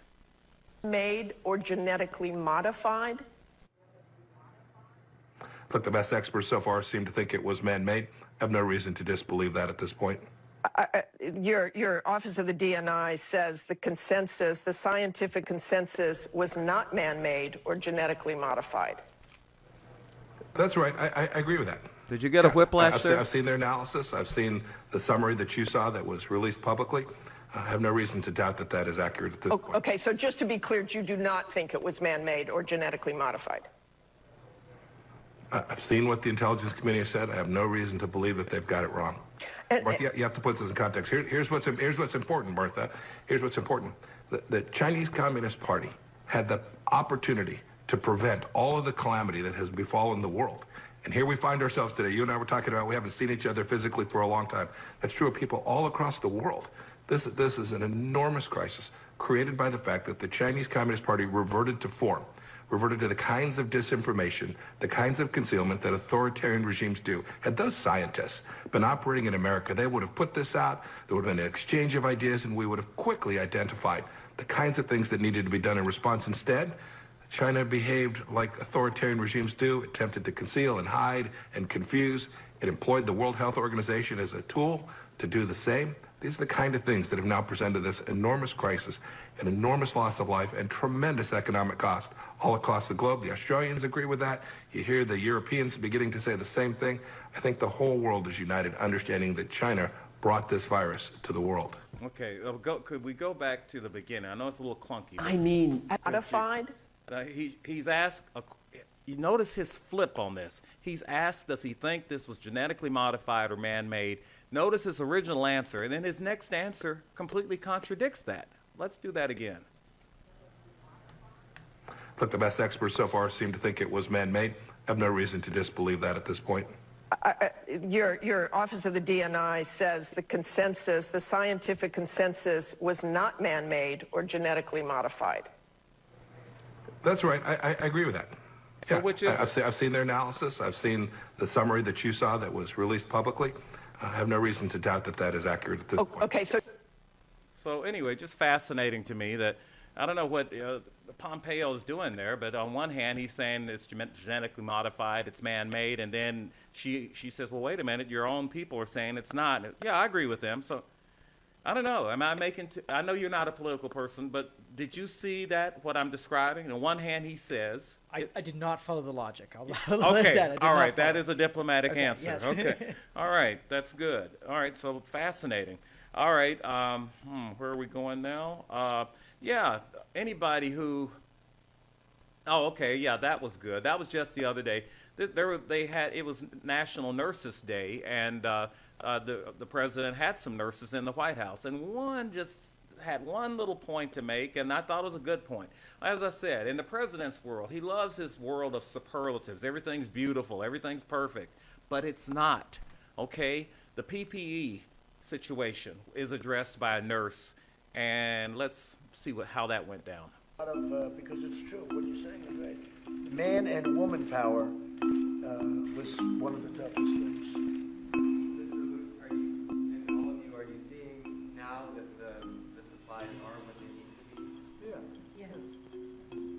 Made or genetically modified? Look, the best experts so far seem to think it was man-made. I have no reason to disbelieve that at this point. Your Office of the DNI says the consensus, the scientific consensus, was not man-made or genetically modified. That's right. I agree with that. Did you get a whiplash there? I've seen their analysis. I've seen the summary that you saw that was released publicly. I have no reason to doubt that that is accurate at this point. Okay, so just to be clear, you do not think it was man-made or genetically modified? I've seen what the intelligence committee has said. I have no reason to believe that they've got it wrong. Martha, you have to put this in context. Here's what's important, Martha. Here's what's important. The Chinese Communist Party had the opportunity to prevent all of the calamity that has befallen the world. And here we find ourselves today. You and I were talking about we haven't seen each other physically for a long time. That's true of people all across the world. This is an enormous crisis created by the fact that the Chinese Communist Party reverted to form, reverted to the kinds of disinformation, the kinds of concealment that authoritarian regimes do. Had those scientists been operating in America, they would have put this out, there would have been an exchange of ideas, and we would have quickly identified the kinds of things that needed to be done in response. Instead, China behaved like authoritarian regimes do. It attempted to conceal and hide and confuse. It employed the World Health Organization as a tool to do the same. These are the kind of things that have now presented this enormous crisis, an enormous loss of life, and tremendous economic cost all across the globe. The Australians agree with that. You hear the Europeans beginning to say the same thing. I think the whole world is united, understanding that China brought this virus to the world. Okay, could we go back to the beginning? I know it's a little clunky. I mean, modified? He's asked, you notice his flip on this. He's asked, does he think this was genetically modified or man-made? Notice his original answer, and then his next answer completely contradicts that. Let's do that again. Look, the best experts so far seem to think it was man-made. I have no reason to disbelieve that at this point. Your Office of the DNI says the consensus, the scientific consensus, was not man-made or genetically modified. That's right. I agree with that. So yeah, which is I've seen their analysis. I've seen the summary that you saw that was released publicly. I have no reason to doubt that that is accurate at this point. Okay, so anyway, just fascinating to me that I don't know what Pompeo is doing there, but on one hand he's saying it's genetically modified, it's man-made, and then she says, well, wait a minute, your own people are saying it's not. Yeah, I agree with them. So I don't know. Am I making? I know you're not a political person, but did you see that what I'm describing? On one hand, he says, I did not follow the logic. Okay, all right. That is a diplomatic Okay, answer. yes. Okay, all right. That's good. All right. So fascinating. All right. Where are we going now? Yeah. Anybody who. Oh, okay. Yeah, that was good. That was just the other day. It was National Nurses Day, and the president had some nurses in the White House, and one just had one little point to make, and I thought it was a good point. As I said, in the president's world, he loves his world of superlatives. Everything's beautiful, everything's perfect, but it's not, okay? The PPE situation is addressed by a nurse, and let's see how that went down. Because it's true, what you're saying is right. Man and woman power was one of the toughest things. Are you seeing now that the supplies are what they need to be? Yeah. Yes.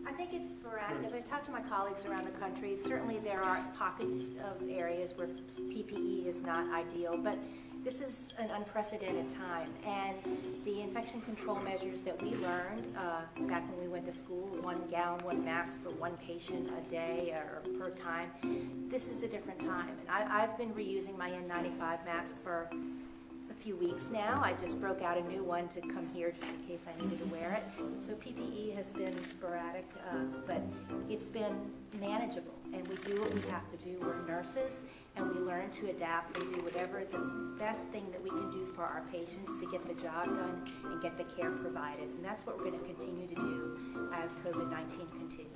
I think it's sporadic. As I talk to my colleagues around the country, certainly there are pockets of areas where PPE is not ideal, but this is an unprecedented time, and the infection control measures that we learned back when we went to school, 1 gown, 1 mask for 1 patient a day or per time, this is a different time. And I've been reusing my N95 mask for a few weeks now. I just broke out a new one to come here just in case I needed to wear it. So PPE has been sporadic, but it's been manageable, and we do what we have to do. We're nurses, and we learn to adapt and do whatever the best thing that we can do for our patients to get the job done and get the care provided. And that's what we're going to continue to do as COVID-19 continues.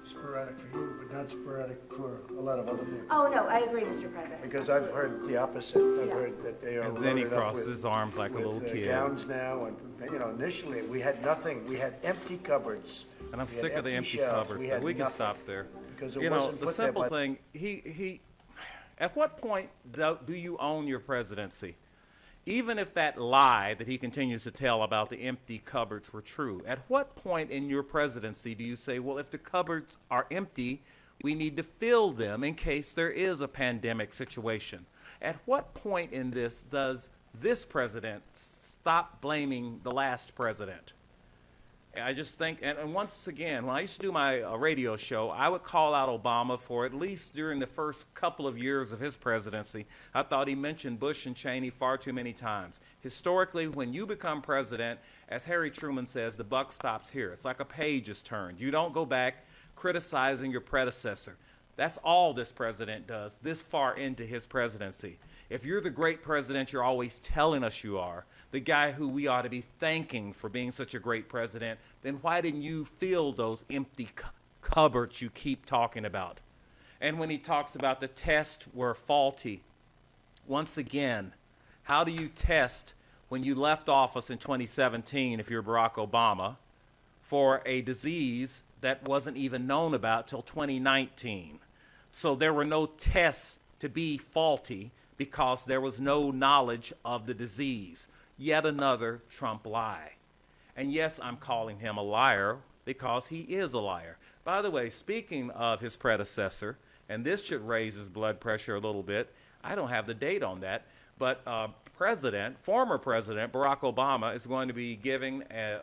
Sporadic for you, but not sporadic for a lot of other people. Oh, no, I agree, Mr. President. Because I've heard the opposite. I've heard that they are And then he loaded up crosses with- his arms like a with, little kid. Gowns now, and initially we had nothing. We had empty cupboards. And I'm We had sick of the empty shelves. cupboards. We So had we can nothing. stop there. Because it You know, wasn't the put there simple by- thing, he, at what point do you own your presidency? Even if that lie that he continues to tell about the empty cupboards were true, at what point in your presidency do you say, well, if the cupboards are empty, we need to fill them in case there is a pandemic situation? At what point in this does this president stop blaming the last president? I just think, and once again, when I used to do my radio show, I would call out Obama for at least during the first couple of years of his presidency. I thought he mentioned Bush and Cheney far too many times. Historically, when you become president, as Harry Truman says, the buck stops here. It's like a page is turned. You don't go back criticizing your predecessor. That's all this president does this far into his presidency. If you're the great president you're always telling us you are, the guy who we ought to be thanking for being such a great president, then why didn't you fill those empty cupboards you keep talking about? And when he talks about the tests were faulty, once again, how do you test when you left office in 2017, if you're Barack Obama, for a disease that wasn't even known about till 2019? So there were no tests to be faulty because there was no knowledge of the disease. Yet another Trump lie. And yes, I'm calling him a liar because he is a liar. By the way, speaking of his predecessor, and this should raise his blood pressure a little bit, I don't have the date on that, but former President Barack Obama is going to be giving an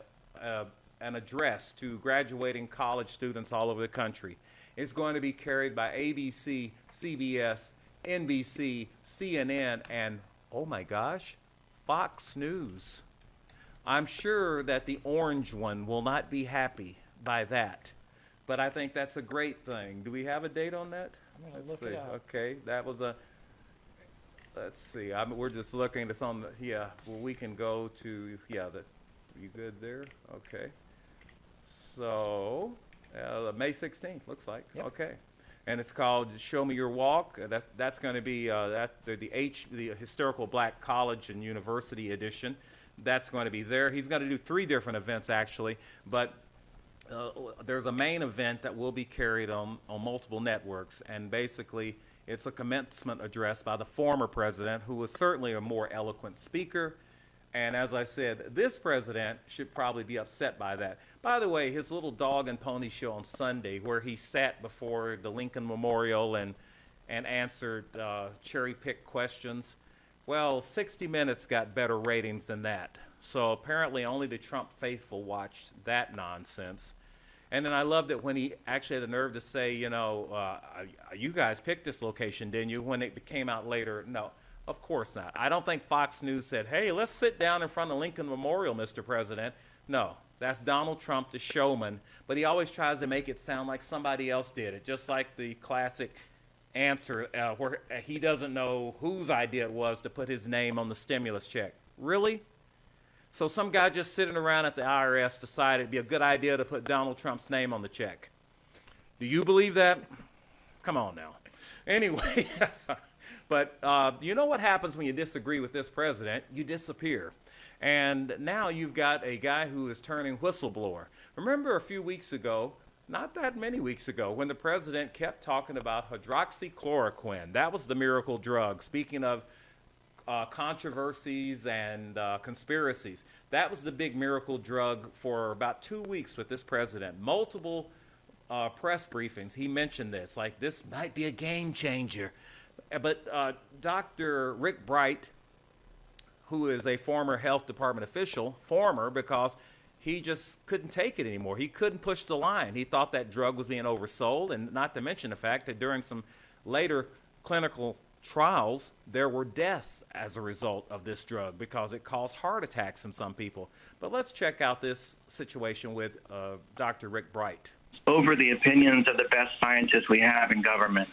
address to graduating college students all over the country. It's going to be carried by ABC, CBS, NBC, CNN, and, oh my gosh, Fox News. I'm sure that the orange one will not be happy by that, but I think that's a great thing. Do we have a date on that? Let's see. Okay, that was a, let's see, we're just looking, it's on the, yeah, well, we can go to, yeah, you good there? Okay. So, May 16th, looks like, okay. And it's called Show Me Your Walk. That's going to be the Historical Black College and University edition. That's going to be there. He's going to do 3 different events, actually, but there's a main event that will be carried on multiple networks, and basically it's a commencement address by the former president, who was certainly a more eloquent speaker. And as I said, this president should probably be upset by that. By the way, his little dog and pony show on Sunday, where he sat before the Lincoln Memorial and answered cherry-picked questions, well, 60 Minutes got better ratings than that. So apparently only the Trump faithful watched that nonsense. And then I loved it when he actually had the nerve to say, you know, you guys picked this location, didn't you? When it came out later, no. Of course not. I don't think Fox News said, hey, let's sit down in front of Lincoln Memorial, Mr. President. No, that's Donald Trump, the showman. But he always tries to make it sound like somebody else did it, just like the classic answer where he doesn't know whose idea it was to put his name on the stimulus check. Really? So some guy just sitting around at the IRS decided it'd be a good idea to put Donald Trump's name on the check. Do you believe that? Come on now. Anyway. But you know what happens when you disagree with this president? You disappear. And now you've got a guy who is turning whistleblower. Remember a few weeks ago, not that many weeks ago, when the president kept talking about hydroxychloroquine. That was the miracle drug. Speaking of controversies and conspiracies, that was the big miracle drug for about 2 weeks with this president. Multiple press briefings, he mentioned this, like this might be a game changer. But Dr. Rick Bright, who is a former health department official, because he just couldn't take it anymore. He couldn't push the line. He thought that drug was being oversold, and not to mention the fact that during some later clinical trials, there were deaths as a result of this drug because it caused heart attacks in some people. But let's check out this situation with Dr. Rick Bright. Over the opinions of the best scientists we have in government.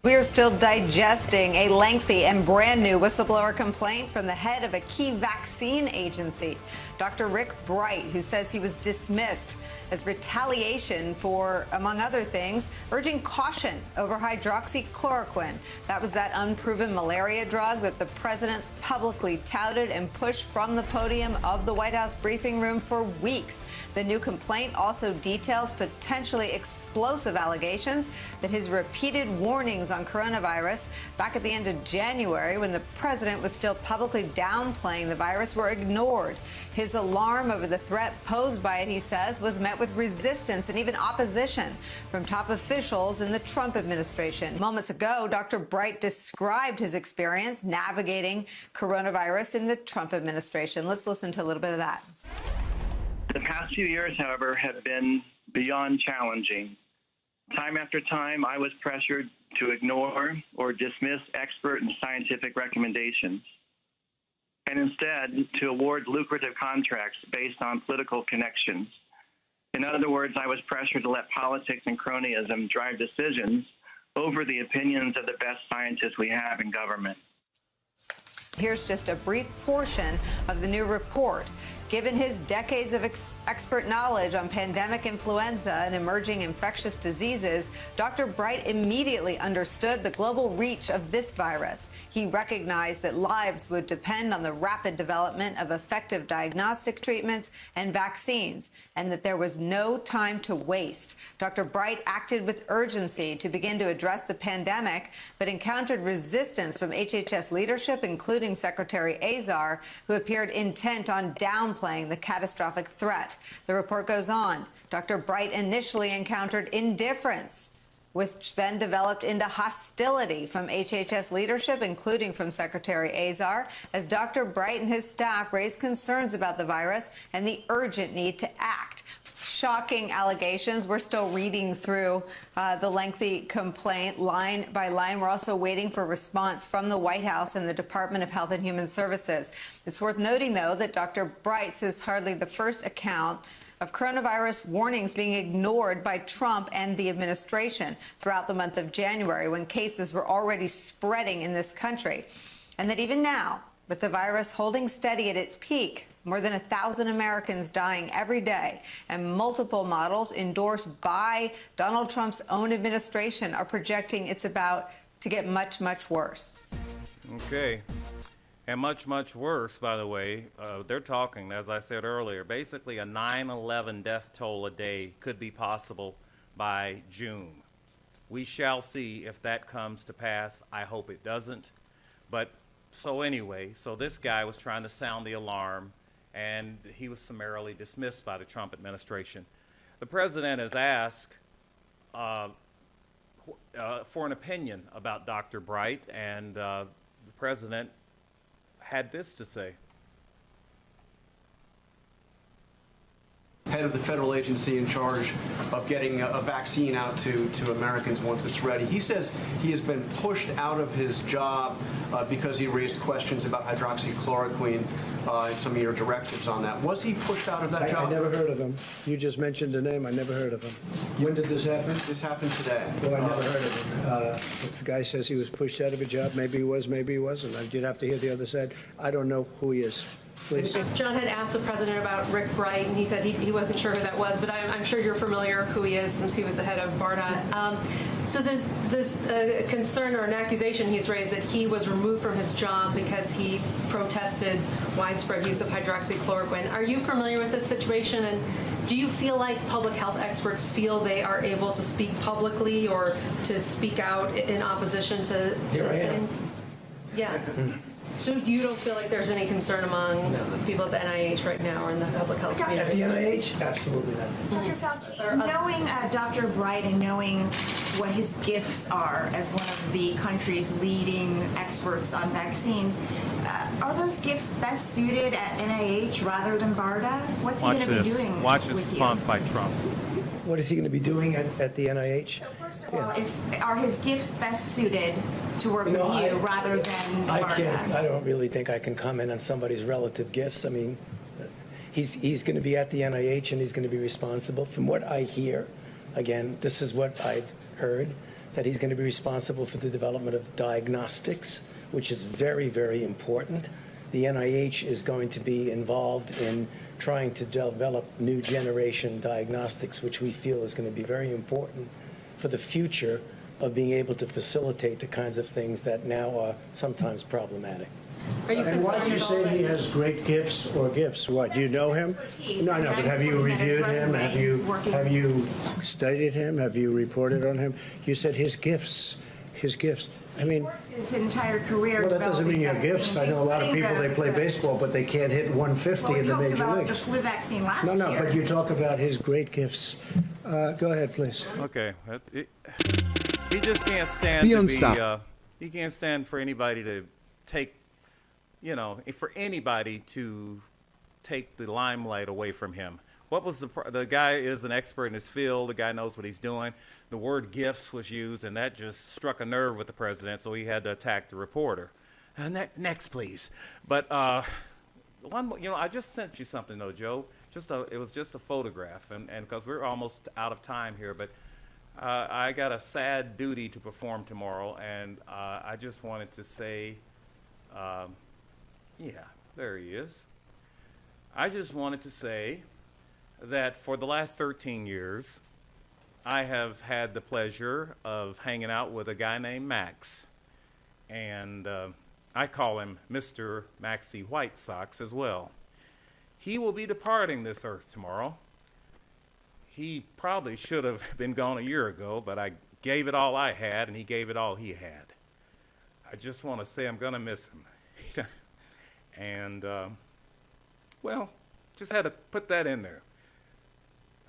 We are still digesting a lengthy and brand new whistleblower complaint from the head of a key vaccine agency, Dr. Rick Bright, who says he was dismissed as retaliation for, among other things, urging caution over hydroxychloroquine. That was that unproven malaria drug that the president publicly touted and pushed from the podium of the White House briefing room for weeks. The new complaint also details potentially explosive allegations that his repeated warnings on coronavirus back at the end of January, when the president was still publicly downplaying the virus, were ignored. His alarm over the threat posed by it, he says, was met with resistance and even opposition from top officials in the Trump administration. Moments ago, Dr. Bright described his experience navigating coronavirus in the Trump administration. Let's listen to a little bit of that. The past few years, however, have been beyond challenging. Time after time, I was pressured to ignore or dismiss expert and scientific recommendations, and instead to award lucrative contracts based on political connections. In other words, I was pressured to let politics and cronyism drive decisions over the opinions of the best scientists we have in government. Here's just a brief portion of the new report. Given his decades of expert knowledge on pandemic influenza and emerging infectious diseases, Dr. Bright immediately understood the global reach of this virus. He recognized that lives would depend on the rapid development of effective diagnostic treatments and vaccines, and that there was no time to waste. Dr. Bright acted with urgency to begin to address the pandemic, but encountered resistance from HHS leadership, including Secretary Azar, who appeared intent on downplaying the catastrophic threat. The report goes on. Dr. Bright initially encountered indifference, which then developed into hostility from HHS leadership, including from Secretary Azar, as Dr. Bright and his staff raised concerns about the virus and the urgent need to act. Shocking allegations. We're still reading through the lengthy complaint line by line. We're also waiting for a response from the White House and the Department of Health and Human Services. It's worth noting, though, that Dr. Bright is hardly the first account of coronavirus warnings being ignored by Trump and the administration throughout the month of January, when cases were already spreading in this country. And that even now, with the virus holding steady at its peak, more than 1,000 Americans dying every day, and multiple models endorsed by Donald Trump's own administration are projecting it's about to get much, much worse. Okay. And much, much worse, by the way. They're talking, as I said earlier, basically a 9/11 death toll a day could be possible by June. We shall see if that comes to pass. I hope it doesn't. But so anyway, so this guy was trying to sound the alarm, and he was summarily dismissed by the Trump administration. The president has asked for an opinion about Dr. Bright, and the president had this to say. Head of the federal agency in charge of getting a vaccine out to Americans once it's ready. He says he has been pushed out of his job because he raised questions about hydroxychloroquine and some of your directives on that. Was he pushed out of that job? I never heard of him. You just mentioned the name. I never heard of him. When did this happen? This happened today. Well, I never heard of him. If the guy says he was pushed out of a job, maybe he was, maybe he wasn't. You'd have to hear the other side. I don't know who he is. Please. John had asked the president about Rick Bright, and he said he wasn't sure who that was, but I'm sure you're familiar who he is since he was the head of BARDA. So there's this concern or an accusation he's raised that he was removed from his job because he protested widespread use of hydroxychloroquine. Are you familiar with this situation, and do you feel like public health experts feel they are able to speak publicly or to speak out in opposition to things? Yeah. So you don't feel like there's any concern among people at the NIH right now or in the public health community? At the NIH? Absolutely not. Dr. Fauci, knowing Dr. Bright and knowing what his gifts are as one of the country's leading experts on vaccines, Are those gifts best suited at NIH rather than BARDA? What's he Watch going to be this. doing? Watch this with you? response by Trump. What is he going to be doing at the NIH? Well, are his gifts best suited to work with you rather than BARDA? I don't really think I can comment on somebody's relative gifts. I mean, he's going to be at the NIH and he's going to be responsible. From what I hear, again, this is what I've heard, that he's going to be responsible for the development of diagnostics, which is very, very important. The NIH is going to be involved in trying to develop new generation diagnostics, which we feel is going to be very important for the future of being able to facilitate the kinds of things that now are sometimes problematic. And why do you say he has great gifts or gifts? What, do you know him? No, but have you reviewed him? Have you studied him? Have you reported on him? You said his gifts. I mean, His entire career. well, that doesn't mean you have gifts. I know a lot of people, they play baseball, but they can't hit 150 in the major develop the leagues. flu vaccine last year. No, but you talk about his great gifts. Go ahead, please. Okay. He just can't stand Be to unstoppable. he can't stand for anybody to take, for anybody to take the limelight away from him. What was the guy is an expert in his field. The guy knows what he's doing. The word gifts was used, and that just struck a nerve with the president, so he had to attack the reporter. Next, please. But one more, I just sent you something, though, Joe. It was just a photograph, and because we're almost out of time here, but I got a sad duty to perform tomorrow, and I just wanted to say, yeah, there he is. I just wanted to say that for the last 13 years, I have had the pleasure of hanging out with a guy named Max. And I call him Mr. Maxie White Sox as well. He will be departing this earth tomorrow. He probably should have been gone a year ago, but I gave it all I had, and he gave it all he had. I just want to say I'm going to miss him. And, well, just had to put that in there.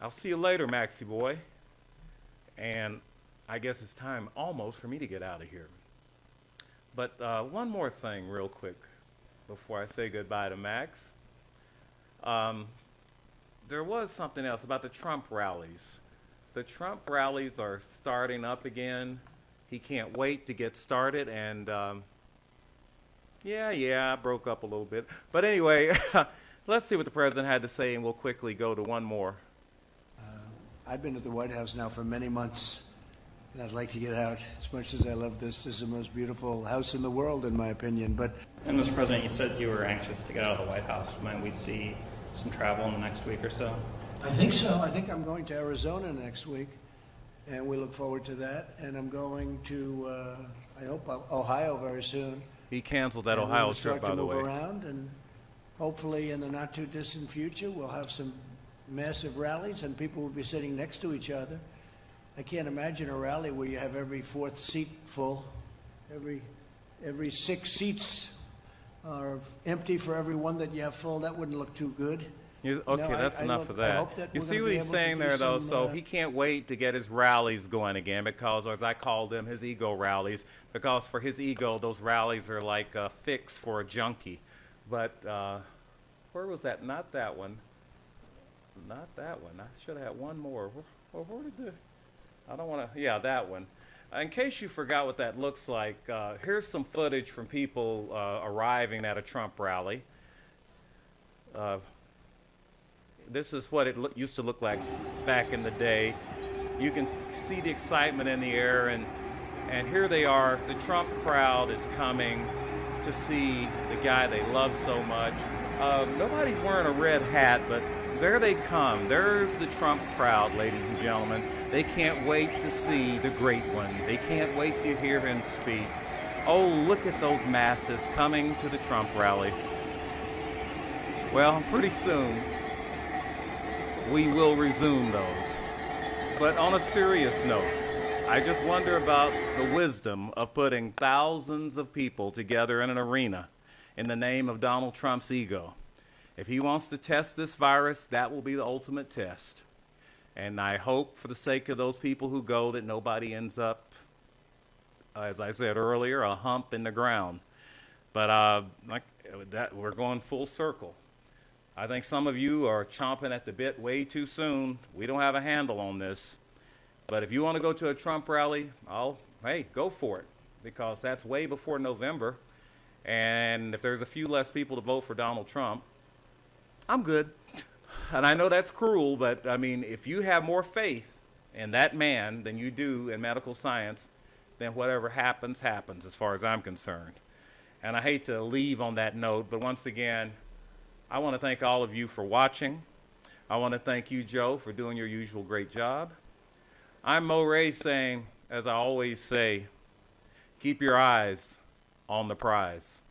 I'll see you later, Maxie boy. And I guess it's time almost for me to get out of here. But one more thing real quick before I say goodbye to Max. There was something else about the Trump rallies. The Trump rallies are starting up again. He can't wait to get started. And yeah, I broke up a little bit. But anyway, let's see what the president had to say, and we'll quickly go to one more. I've been at the White House now for many months, and I'd like to get out. As much as I love this is the most beautiful house in the world, in my opinion. And Mr. President, you said you were anxious to get out of the White House. Might we see some travel in the next week or so? I think so. I think I'm going to Arizona next week, and we look forward to that. And I'm going to, I hope, Ohio very soon. He canceled that And Ohio we'll trip, start by to the move way. around, and hopefully in the not too distant future, we'll have some massive rallies, and people will be sitting next to each other. I can't imagine a rally where you have every fourth seat full, every 6 seats are empty for every one that you have full. That wouldn't look too good. Okay, that's enough of that. You see what he's saying there, though? So he can't wait to get his rallies going again because, or as I call them, his ego rallies, because for his ego, those rallies are like a fix for a junkie. But where was that? Not that one. Not that one. I should have had one more. Where did the... I don't want to... Yeah, that one. In case you forgot what that looks like, here's some footage from people arriving at a Trump rally. This is what it used to look like back in the day. You can see the excitement in the air, and here they are. The Trump crowd is coming to see the guy they love so much. Nobody's wearing a red hat, but there they come. There's the Trump crowd, ladies and gentlemen. They can't wait to see the great one. They can't wait to hear him speak. Oh, look at those masses coming to the Trump rally. Well, pretty soon, we will resume those. But on a serious note, I just wonder about the wisdom of putting thousands of people together in an arena in the name of Donald Trump's ego. If he wants to test this virus, that will be the ultimate test. And I hope for the sake of those people who go that nobody ends up, as I said earlier, a hump in the ground. But that we're going full circle. I think some of you are chomping at the bit way too soon. We don't have a handle on this. But if you want to go to a Trump rally, hey, go for it, because that's way before November. And if there's a few less people to vote for Donald Trump, I'm good. And I know that's cruel, but I mean, if you have more faith in that man than you do in medical science, then whatever happens, happens, as far as I'm concerned. And I hate to leave on that note, but once again, I want to thank all of you for watching. I want to thank you, Joe, for doing your usual great job. I'm Mo Ray saying, as I always say, keep your eyes on the prize.